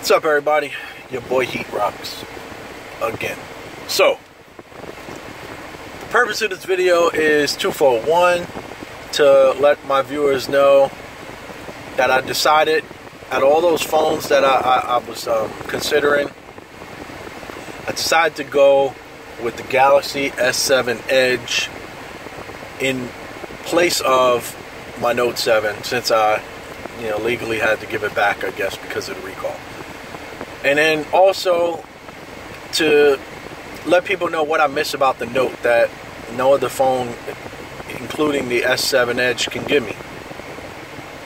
What's up, everybody? Your boy Heat Rocks again. So, the purpose of this video is twofold. One, to let my viewers know that I decided, out of all those phones that I was considering, I decided to go with the Galaxy S7 Edge in place of my Note 7, since I legally had to give it back, I guess, because of the recall. And then also to let people know what I miss about the Note that no other phone, including the S7 Edge, can give me.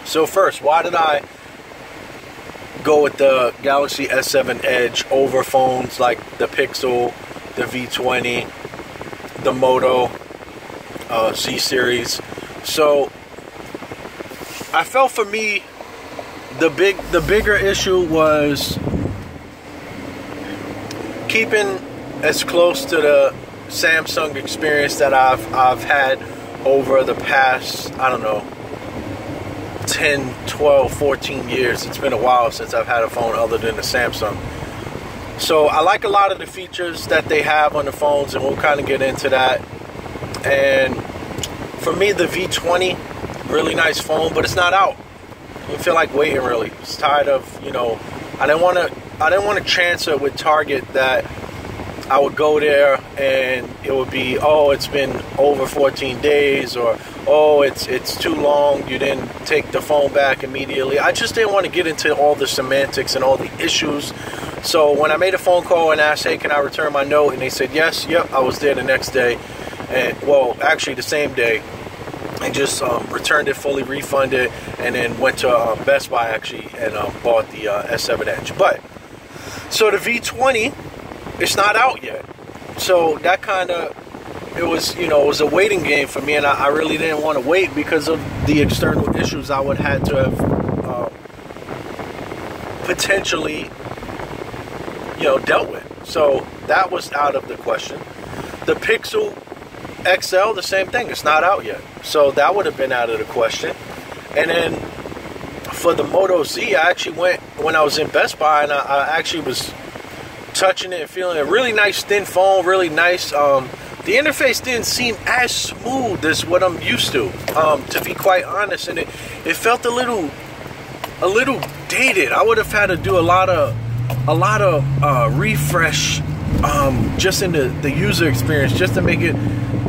So first, why did I go with the Galaxy S7 Edge over phones like the Pixel, the V20, the Moto Z series? So I felt, for me, the bigger issue was keeping as close to the Samsung experience that I've had over the past, I don't know, 10, 12, 14 years. It's been a while since I've had a phone other than the Samsung. So I like a lot of the features that they have on the phones, and we'll kind of get into that. And for me, the V20, really nice phone, but it's not out. I don't feel like waiting, really. It's tired of, I didn't want to chance it with Target that I would go there and it would be, oh, it's been over 14 days, or oh, it's too long, you didn't take the phone back immediately. I just didn't want to get into all the semantics and all the issues. So when I made a phone call and asked, hey, can I return my Note? And they said yes. Yep, I was there the next day, and well, actually the same day, and just returned it, fully refunded, and then went to Best Buy actually and bought the S7 Edge. But so the V20, it's not out yet. So that kind of, it was a waiting game for me, and I really didn't want to wait because of the external issues I would have to have potentially dealt with. So that was out of the question. The Pixel XL, the same thing, it's not out yet. So that would have been out of the question. And then for the Moto Z, I actually went when I was in Best Buy, and I actually was touching it and feeling a really nice thin phone, really nice. The interface didn't seem as smooth as what I'm used to be quite honest, and it felt a little dated. I would have had to do a lot of refresh just in the user experience, just to make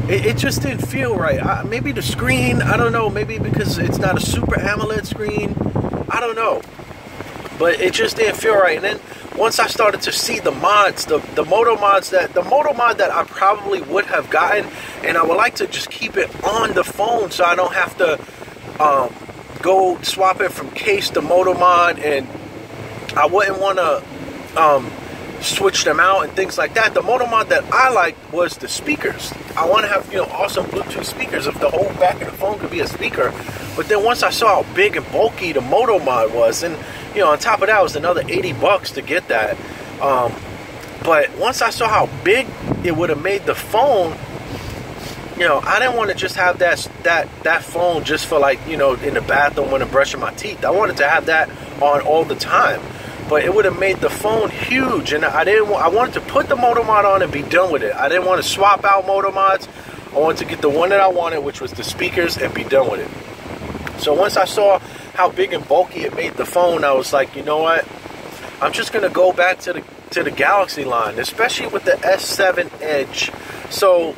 it just didn't feel right. Maybe the screen, I don't know, maybe because it's not a super AMOLED screen, I don't know, but it just didn't feel right. And then once I started to see the mods, the Moto mods, the Moto mod that I probably would have gotten, and I would like to just keep it on the phone so I don't have to go swap it from case to Moto mod, and I wouldn't want to switch them out and things like that. The Moto mod that I liked was the speakers. I want to have awesome Bluetooth speakers if the whole back of the phone could be a speaker. But then once I saw how big and bulky the Moto mod was, and on top of that, it was another $80 to get that. But once I saw how big it would have made the phone, I didn't want to just have that phone just for in the bathroom when I'm brushing my teeth. I wanted to have that on all the time. But it would have made the phone huge, and I wanted to put the Moto mod on and be done with it. I didn't want to swap out Moto mods. I wanted to get the one that I wanted, which was the speakers, and be done with it. So once I saw how big and bulky it made the phone, I was like, you know what? I'm just gonna go back to the Galaxy line, especially with the S7 Edge. So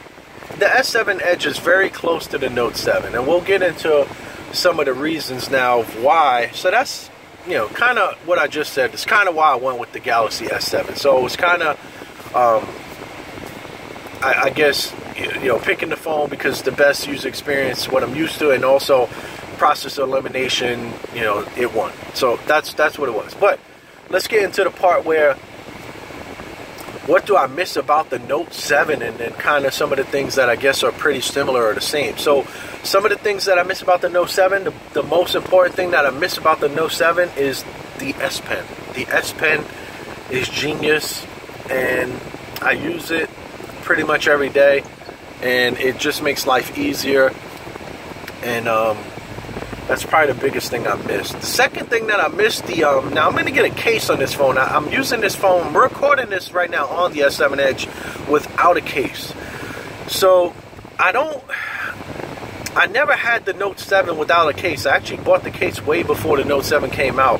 the S7 Edge is very close to the Note 7, and we'll get into some of the reasons now of why. So that's kind of what I just said. It's kind of why I went with the Galaxy S7. So it was kind of, I guess, picking the phone because the best user experience, what I'm used to, and also process elimination, it won. So that's what it was. But let's get into the part where, what do I miss about the Note 7, and then kind of some of the things that I guess are pretty similar or the same. So some of the things that I miss about the Note 7, the most important thing that I miss about the Note 7 is the S Pen. The S Pen is genius, and I use it pretty much every day, and it just makes life easier. And That's probably the biggest thing I missed. The second thing that I missed, now I'm going to get a case on this phone. I'm using this phone, I'm recording this right now on the S7 Edge without a case. So I never had the Note 7 without a case. I actually bought the case way before the Note 7 came out.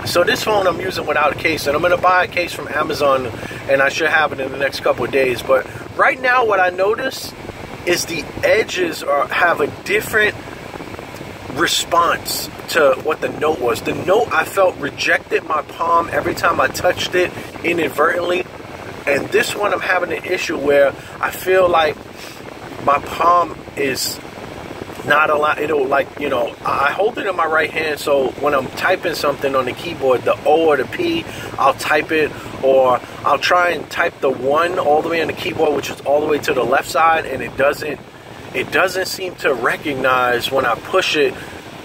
So this phone I'm using without a case, and I'm going to buy a case from Amazon, and I should have it in the next couple of days. But right now what I notice is the edges have a different response to what the Note was. The Note, I felt, rejected my palm every time I touched it inadvertently, and this one I'm having an issue where I feel like my palm is not allowed. It'll, like, you know, I hold it in my right hand, so when I'm typing something on the keyboard, the O or the P, I'll type it, or I'll try and type the 1 all the way on the keyboard, which is all the way to the left side, and it doesn't seem to recognize when I push it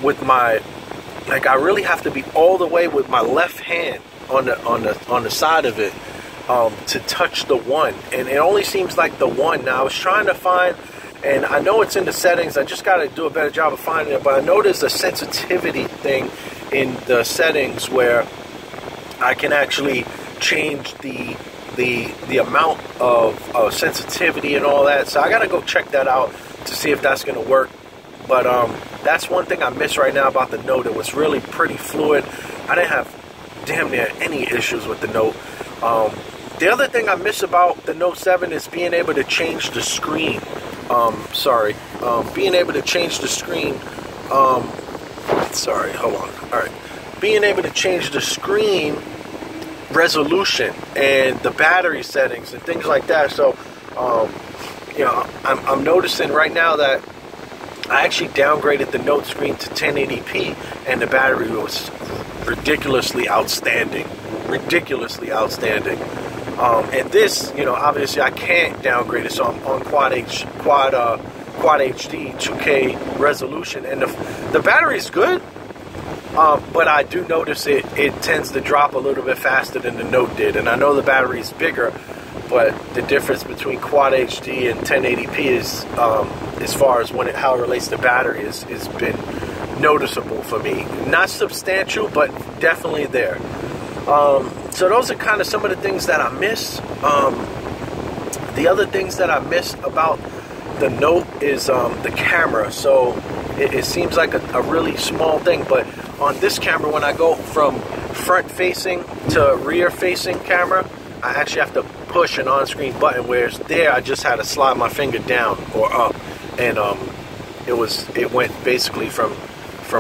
with my, like, I really have to be all the way with my left hand on the side of it to touch the 1, and it only seems like the 1. Now I was trying to find, and I know it's in the settings, I just got to do a better job of finding it, but I know there's a sensitivity thing in the settings where I can actually change the amount of sensitivity and all that. So I gotta go check that out to see if that's gonna work. But that's one thing I miss right now about the Note. It was really pretty fluid. I didn't have damn near any issues with the Note. The other thing I miss about the Note 7 is being able to change the screen. Being able to change the screen. Hold on. All right. Being able to change the screen resolution and the battery settings and things like that. So, you know, I'm noticing right now that I actually downgraded the Note screen to 1080p, and the battery was ridiculously outstanding. And this, you know, obviously I can't downgrade it, so I'm on Quad HD 2K resolution, and the battery's good. But I do notice it tends to drop a little bit faster than the Note did. And I know the battery is bigger, but the difference between Quad HD and 1080p is, as far as how it relates to battery, has been noticeable for me. Not substantial, but definitely there. So those are kind of some of the things that I miss. The other things that I miss about the Note is the camera. So it seems like a really small thing, but on this camera, when I go from front-facing to rear-facing camera, I actually have to push an on-screen button, whereas there I just had to slide my finger down or up, and it went basically from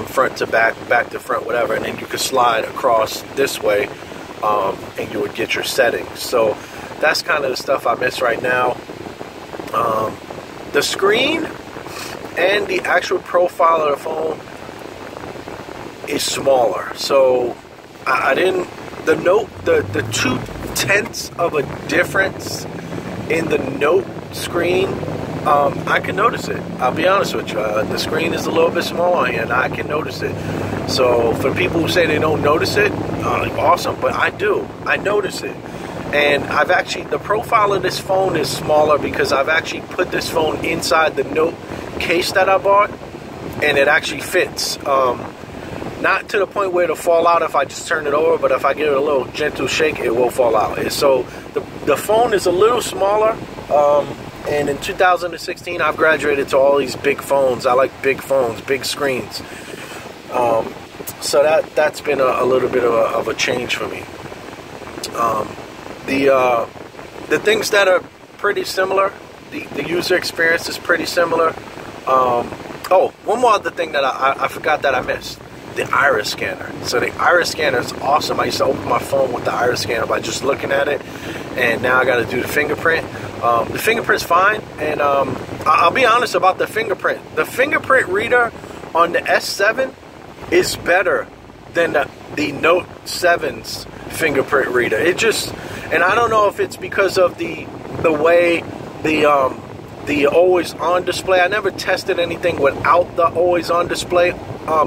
front to back to front, whatever, and then you could slide across this way, and you would get your settings. So that's kind of the stuff I miss right now. The screen and the actual profile of the phone is smaller, so the Note, the 0.2 of a difference in the Note screen, I can notice it. I'll be honest with you, the screen is a little bit smaller, and I can notice it. So for people who say they don't notice it, awesome, but I do. I notice it. And the profile of this phone is smaller because I've actually put this phone inside the Note case that I bought, and it actually fits. Not to the point where it'll fall out if I just turn it over, but if I give it a little gentle shake, it will fall out. And so the phone is a little smaller, and in 2016, I've graduated to all these big phones. I like big phones, big screens. So that's been a little bit of a change for me. The things that are pretty similar, the user experience is pretty similar. One more other thing that I forgot that I missed. The iris scanner. So the iris scanner is awesome. I used to open my phone with the iris scanner by just looking at it, and now I got to do the fingerprint. The fingerprint's fine, and I'll be honest about the fingerprint. The fingerprint reader on the S7 is better than the Note 7's fingerprint reader. And I don't know if it's because of the way the always on display. I never tested anything without the always on display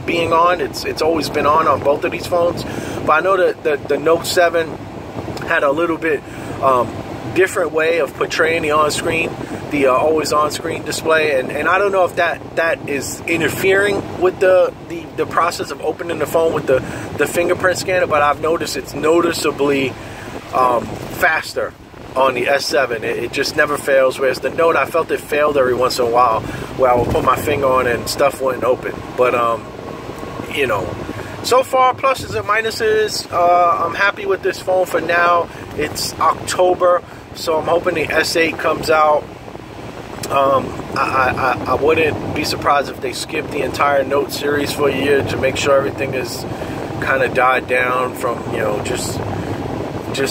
being on. It's always been on both of these phones, but I know that the Note 7 had a little bit different way of portraying the on-screen. the always on screen display, and I don't know if that is interfering with the process of opening the phone with the fingerprint scanner, but I've noticed it's noticeably faster on the S7. It just never fails, whereas the Note, I felt it failed every once in a while where I would put my finger on it and stuff wouldn't open. But you know, so far, pluses and minuses. I'm happy with this phone for now. It's October, so I'm hoping the S8 comes out. I wouldn't be surprised if they skip the entire Note series for a year to make sure everything is kind of died down from, you know, just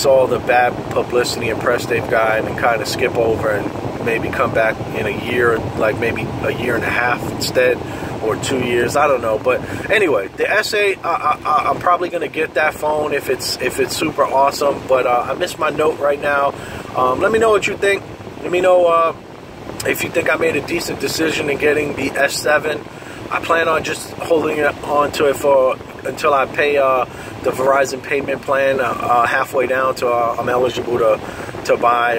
all the bad publicity and press they've gotten, and kind of skip over and maybe come back in a year, like maybe a year and a half instead, or 2 years. I don't know. But anyway, the S8, I'm probably going to get that phone if it's super awesome. But I miss my Note right now. Let me know what you think. Let me know if you think I made a decent decision in getting the S7. I plan on just holding on to it until I pay the Verizon payment plan halfway down to I'm eligible to buy,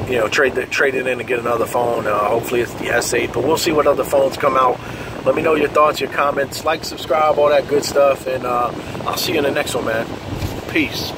you know, trade it in and get another phone. Hopefully it's the S8, but we'll see what other phones come out. Let me know your thoughts, your comments, like, subscribe, all that good stuff, and I'll see you in the next one, man. Peace.